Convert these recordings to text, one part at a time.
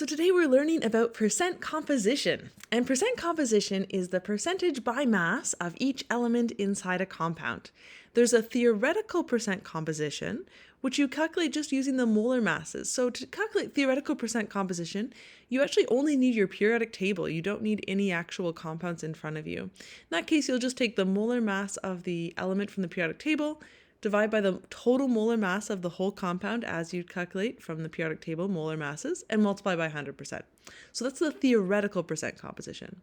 So today we're learning about percent composition. And percent composition is the percentage by mass of each element inside a compound. There's a theoretical percent composition, which you calculate just using the molar masses. So to calculate theoretical percent composition, you actually only need your periodic table. You don't need any actual compounds in front of you. In that case, you'll just take the molar mass of the element from the periodic table, divide by the total molar mass of the whole compound as you'd calculate from the periodic table molar masses, and multiply by 100%. So that's the theoretical percent composition.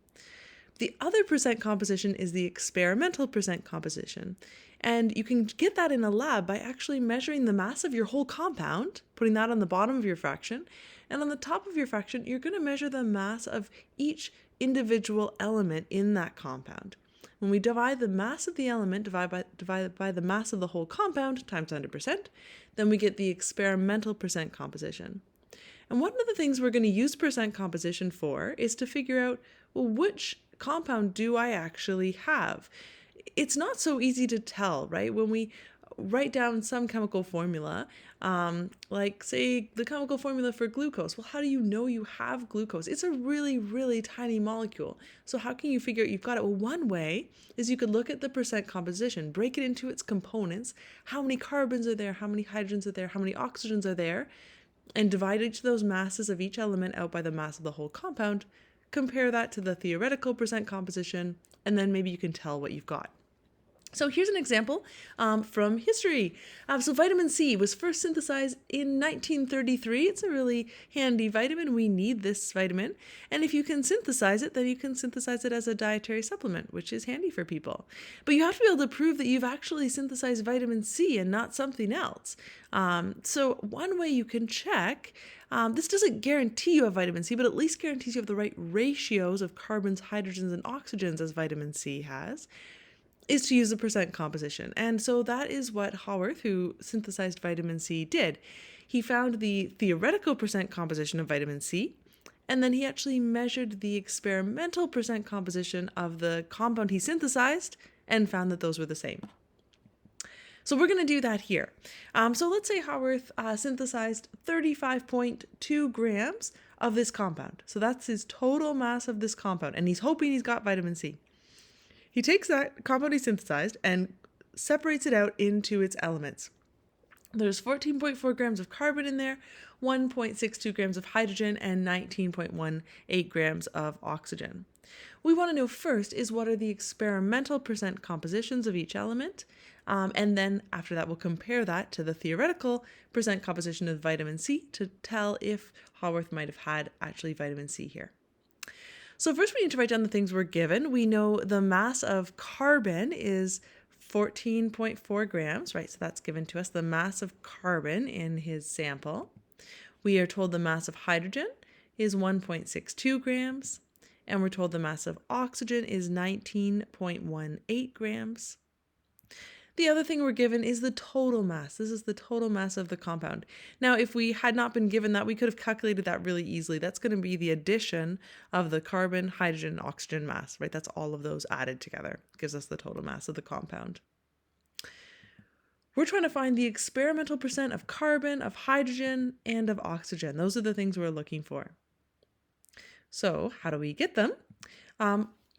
The other percent composition is the experimental percent composition. And you can get that in a lab by actually measuring the mass of your whole compound, putting that on the bottom of your fraction, and on the top of your fraction, you're going to measure the mass of each individual element in that compound. When we divide the mass of the element divided by the mass of the whole compound times 100%, then we get the experimental percent composition. And one of the things we're going to use percent composition for is to figure out, well, which compound do I actually have? It's not so easy to tell, right? When we write down some chemical formula, like say the chemical formula for glucose. Well, how do you know you have glucose? It's a really, really tiny molecule. So how can you figure out you've got it? Well, one way is you could look at the percent composition, break it into its components, how many carbons are there, how many hydrogens are there, how many oxygens are there, and divide each of those masses of each element out by the mass of the whole compound, compare that to the theoretical percent composition, and then maybe you can tell what you've got. So here's an example from history. So vitamin C was first synthesized in 1933. It's a really handy vitamin. We need this vitamin. And if you can synthesize it, then you can synthesize it as a dietary supplement, which is handy for people. But you have to be able to prove that you've actually synthesized vitamin C and not something else. So one way you can check, this doesn't guarantee you have vitamin C, but at least guarantees you have the right ratios of carbons, hydrogens, and oxygens as vitamin C has, is to use the percent composition. And so that is what Haworth, who synthesized vitamin C, did. He found the theoretical percent composition of vitamin C, and then he actually measured the experimental percent composition of the compound he synthesized and found that those were the same. So we're going to do that here. So let's say Haworth synthesized 35.2 grams of this compound. So that's his total mass of this compound, and he's hoping he's got vitamin C. He takes that compound he synthesized and separates it out into its elements. There's 14.4 grams of carbon in there, 1.62 grams of hydrogen, and 19.18 grams of oxygen. What we want to know first is what are the experimental percent compositions of each element, and then after that we'll compare that to the theoretical percent composition of vitamin C to tell if Haworth might have had actually vitamin C here. So first we need to write down the things we're given. We know the mass of carbon is 14.4 grams, right? So that's given to us, the mass of carbon in his sample. We are told the mass of hydrogen is 1.62 grams, and we're told the mass of oxygen is 19.18 grams. The other thing we're given is the total mass. This is the total mass of the compound. Now, if we had not been given that, we could have calculated that really easily. That's going to be the addition of the carbon, hydrogen, and oxygen mass, right? That's all of those added together. It gives us the total mass of the compound. We're trying to find the experimental percent of carbon, of hydrogen, and of oxygen. Those are the things we're looking for. So how do we get them?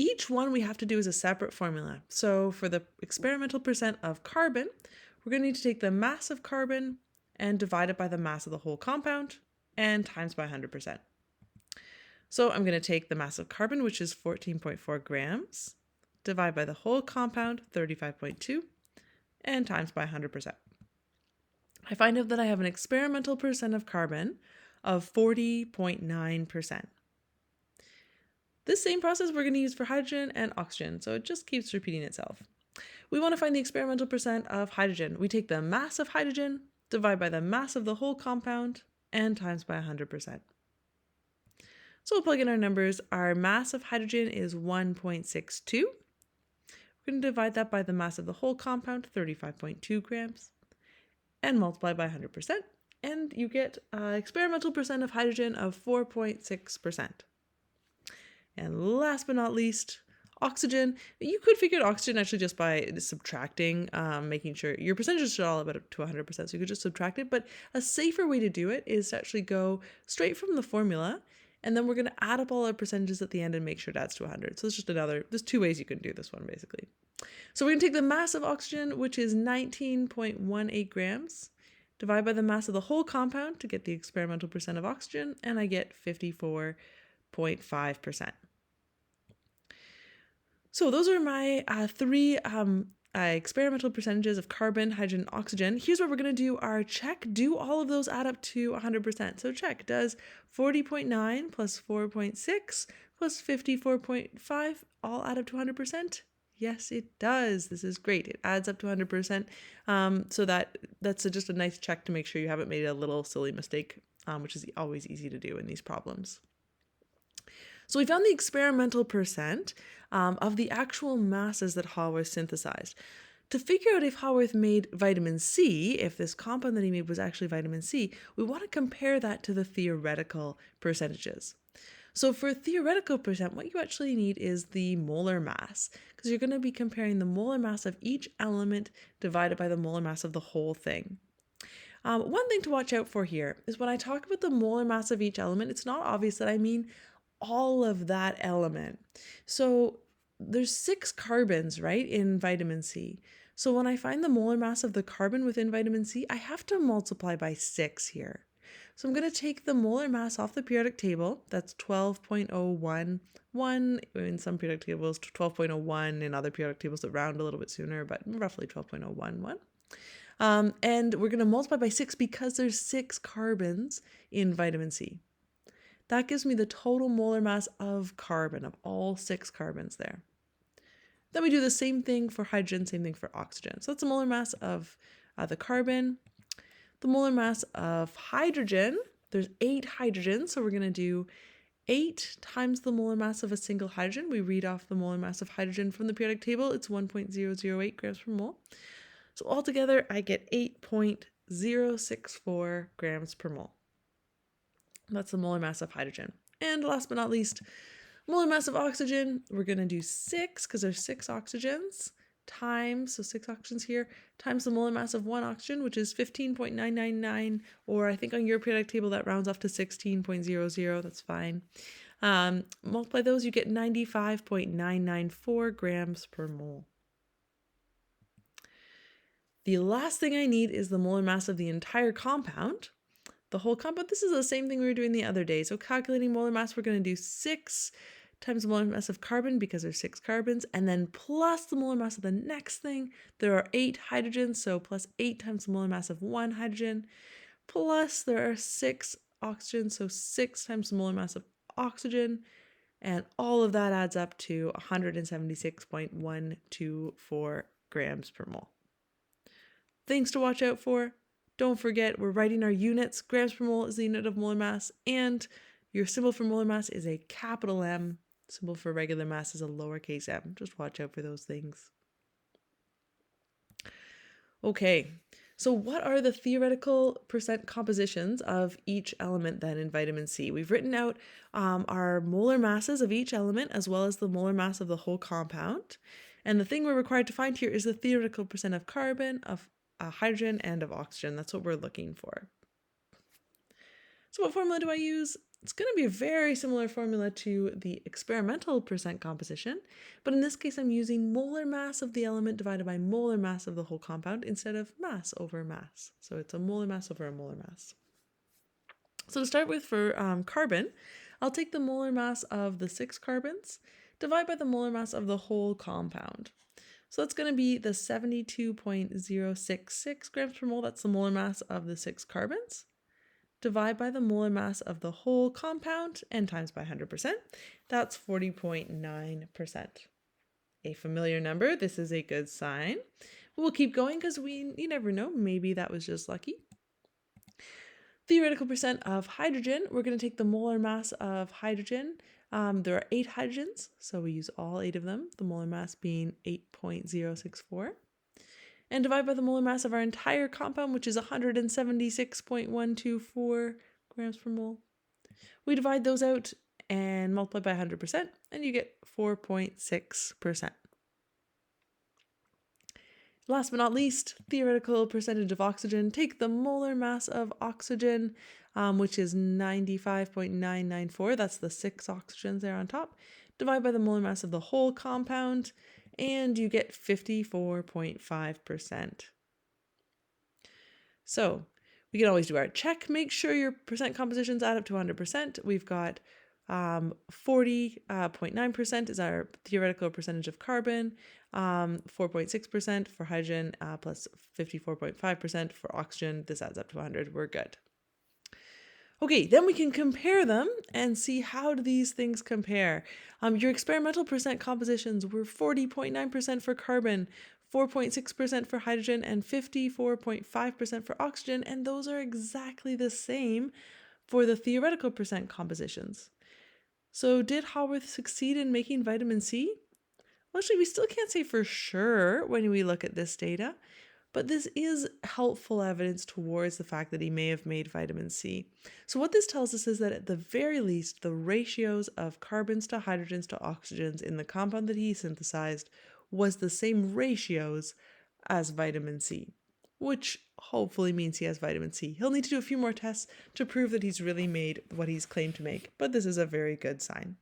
Each one we have to do is a separate formula. So for the experimental percent of carbon, we're going to need to take the mass of carbon and divide it by the mass of the whole compound and times by 100%. So I'm going to take the mass of carbon, which is 14.4 grams, divide by the whole compound, 35.2, and times by 100%. I find out that I have an experimental percent of carbon of 40.9%. This same process we're going to use for hydrogen and oxygen, so it just keeps repeating itself. We want to find the experimental percent of hydrogen. We take the mass of hydrogen, divide by the mass of the whole compound, and times by 100%. So we'll plug in our numbers. Our mass of hydrogen is 1.62. We're going to divide that by the mass of the whole compound, 35.2 grams, and multiply by 100%. And you get experimental percent of hydrogen of 4.6%. And last but not least, Oxygen, you could figure out oxygen actually just by subtracting, making sure your percentages should all about to 100%, so you could just subtract it. But a safer way to do it is to actually go straight from the formula, and then we're going to add up all our percentages at the end and make sure it adds to 100. So it's just there's two ways you can do this one basically. So we're going to take the mass of oxygen, which is 19.18 grams, divide by the mass of the whole compound to get the experimental percent of oxygen, and I get 54.5%. So those are my three experimental percentages of carbon, hydrogen, and oxygen. Here's where we're going to do our check. Do all of those add up to 100%? So check, does 40.9 plus 4.6 plus 54.5 all add up to 100%? Yes, it does. This is great. It adds up to 100%. So that's just a nice check to make sure you haven't made a little silly mistake, which is always easy to do in these problems. So we found the experimental percent of the actual masses that Haworth synthesized. To figure out if Haworth made vitamin C, if this compound that he made was actually vitamin C, we want to compare that to the theoretical percentages. So for theoretical percent, what you actually need is the molar mass, because you're going to be comparing the molar mass of each element divided by the molar mass of the whole thing. One thing to watch out for here is when I talk about the molar mass of each element, it's not obvious that I mean all of that element. So there's 6 carbons, right, in vitamin C. So when I find the molar mass of the carbon within vitamin C, I have to multiply by 6 here. So I'm going to take the molar mass off the periodic table. That's 12.011. In some periodic tables, 12.01. In other periodic tables that round a little bit sooner, but roughly 12.011. And we're going to multiply by 6 because there's 6 carbons in vitamin C. That gives me the total molar mass of carbon, of all 6 carbons there. Then we do the same thing for hydrogen, same thing for oxygen. So that's the molar mass of the carbon. The molar mass of hydrogen, there's 8 hydrogens, so we're going to do 8 times the molar mass of a single hydrogen. We read off the molar mass of hydrogen from the periodic table. It's 1.008 grams per mole. So altogether, I get 8.064 grams per mole. That's the molar mass of hydrogen. And last but not least, molar mass of oxygen, we're going to do 6 because there's 6 oxygens times, so 6 oxygens here, times the molar mass of one oxygen, which is 15.999, or I think on your periodic table that rounds off to 16.00, that's fine. Multiply those, you get 95.994 grams per mole. The last thing I need is the molar mass of the entire compound. The whole compound, this is the same thing we were doing the other day. So calculating molar mass, we're going to do 6 times the molar mass of carbon because there's 6 carbons, and then plus the molar mass of the next thing. There are 8 hydrogens, so plus 8 times the molar mass of one hydrogen, plus there are 6 oxygens, so 6 times the molar mass of oxygen, and all of that adds up to 176.124 grams per mole. Things to watch out for. Don't forget, we're writing our units. Grams per mole is the unit of molar mass, and your symbol for molar mass is a capital M. Symbol for regular mass is a lowercase m. Just watch out for those things. Okay, so what are the theoretical percent compositions of each element then in vitamin C? We've written out our molar masses of each element as well as the molar mass of the whole compound. And the thing we're required to find here is the theoretical percent of carbon, of hydrogen, and of oxygen. That's what we're looking for. So what formula do I use? It's going to be a very similar formula to the experimental percent composition, but in this case I'm using molar mass of the element divided by molar mass of the whole compound instead of mass over mass. So it's a molar mass over a molar mass. So to start with, for carbon, I'll take the molar mass of the 6 carbons, divide by the molar mass of the whole compound. So that's going to be the 72.066 grams per mole. That's the molar mass of the 6 carbons. Divide by the molar mass of the whole compound and times by 100%. That's 40.9%. A familiar number. This is a good sign. We'll keep going because you never know. Maybe that was just lucky. Theoretical percent of hydrogen. We're going to take the molar mass of hydrogen. There are 8 hydrogens, so we use all 8 of them, the molar mass being 8.064. And divide by the molar mass of our entire compound, which is 176.124 grams per mole. We divide those out and multiply by 100%, and you get 4.6%. Last but not least, theoretical percentage of oxygen. Take the molar mass of oxygen, which is 95.994. That's the 6 oxygens there on top. Divide by the molar mass of the whole compound, and you get 54.5%. So we can always do our check. Make sure your percent compositions add up to 100%. We've got 40.9% is our theoretical percentage of carbon, 4.6% for hydrogen, plus 54.5% for oxygen. This adds up to 100. We're good. Okay, then we can compare them and see how do these things compare. Your experimental percent compositions were 40.9% for carbon, 4.6% for hydrogen, and 54.5% for oxygen, and those are exactly the same for the theoretical percent compositions. So did Haworth succeed in making vitamin C? Well, actually, we still can't say for sure when we look at this data, but this is helpful evidence towards the fact that he may have made vitamin C. So what this tells us is that at the very least, the ratios of carbons to hydrogens to oxygens in the compound that he synthesized was the same ratios as vitamin C, which hopefully means he has vitamin C. He'll need to do a few more tests to prove that he's really made what he's claimed to make, but this is a very good sign.